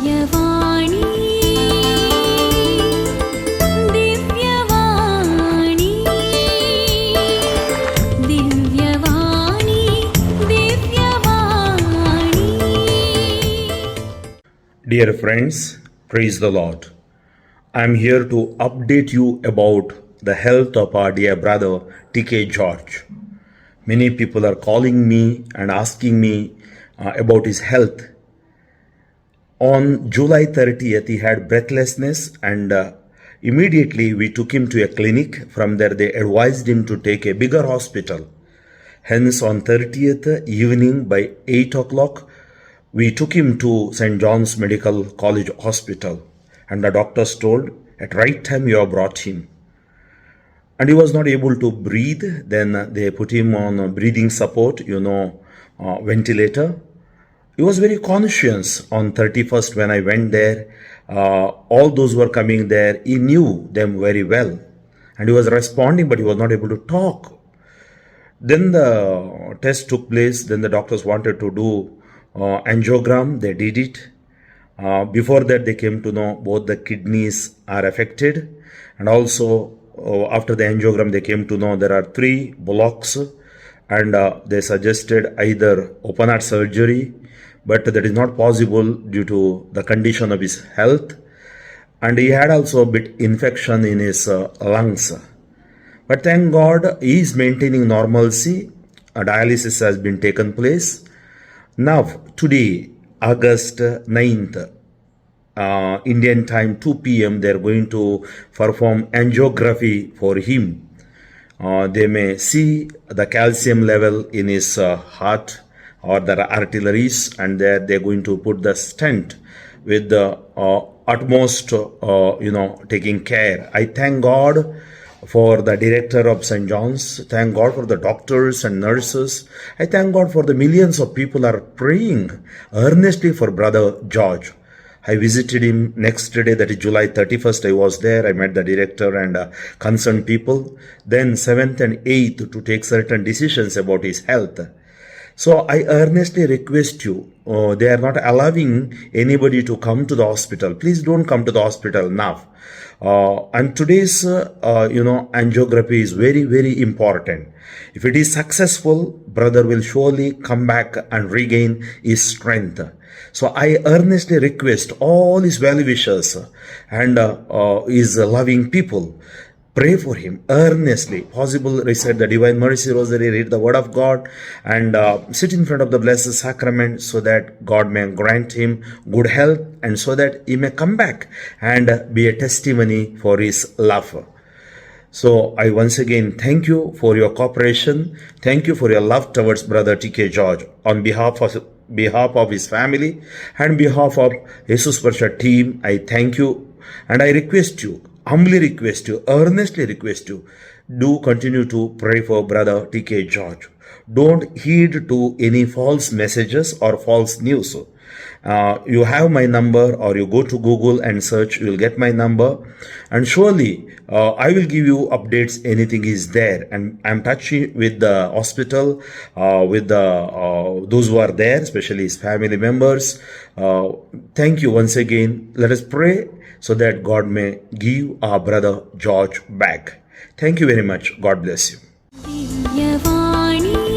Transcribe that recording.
Divyavani, Divyavani, Divyavani, Divyavani. Dear friends, praise the Lord. I am here to update you about the health of our dear brother TK George. Many people are calling me and asking me about his health. On July 30th, he had breathlessness, and immediately we took him to a clinic. From there, they advised him to take a bigger hospital. Hence, on 30th evening by 8 o'clock, we took him to St. John's Medical College Hospital, and the doctors told, at right time you have brought him. And he was not able to breathe. Then they put him on a breathing support, ventilator. He was very conscious on 31st when I went there. All those who were coming there, he knew them very well. And he was responding, but he was not able to talk. Then the test took place. Then the doctors wanted to do angiogram. They did it. Before that, they came to know both the kidneys are affected. And also, after the angiogram, they came to know there are 3 blocks. And they suggested either open heart surgery, but that is not possible due to the condition of his health. And he had also a bit infection in his lungs. But thank God, he is maintaining normalcy. A dialysis has been taken place. Now, today, August 9th, Indian time, 2 p.m., they are going to perform angiography for him. They may see the calcium level in his heart or the arteries, and there they're going to put the stent with the utmost, taking care. I thank God for the director of St. John's. Thank God for the doctors and nurses. I thank God for the millions of people are praying earnestly for Brother George. I visited him next day, that is July 31st. I was there. I met the director and concerned people. Then 7th and 8th to take certain decisions about his health. So I earnestly request you, they are not allowing anybody to come to the hospital. Please don't come to the hospital now. And today's, angiography is very, very important. If it is successful, brother will surely come back and regain his strength. So I earnestly request all his well-wishers and his loving people, pray for him earnestly. Possible, recite the Divine Mercy Rosary, read the Word of God, and sit in front of the Blessed Sacrament so that God may grant him good health and so that he may come back and be a testimony for his love. So I once again thank you for your cooperation. Thank you for your love towards Brother TK George. On behalf of his family and behalf of Jesus Prasad team, I thank you and I request you, humbly request you, earnestly request you, do continue to pray for Brother TK George. Don't heed to any false messages or false news. You have my number, or you go to Google and search, you will get my number, and surely I will give you updates. Anything is there, and I'm touching with the hospital, with those who are there, especially his family members. Thank you once again. Let us pray so that God may give our brother George back. Thank you very much. God bless you. Divyavani.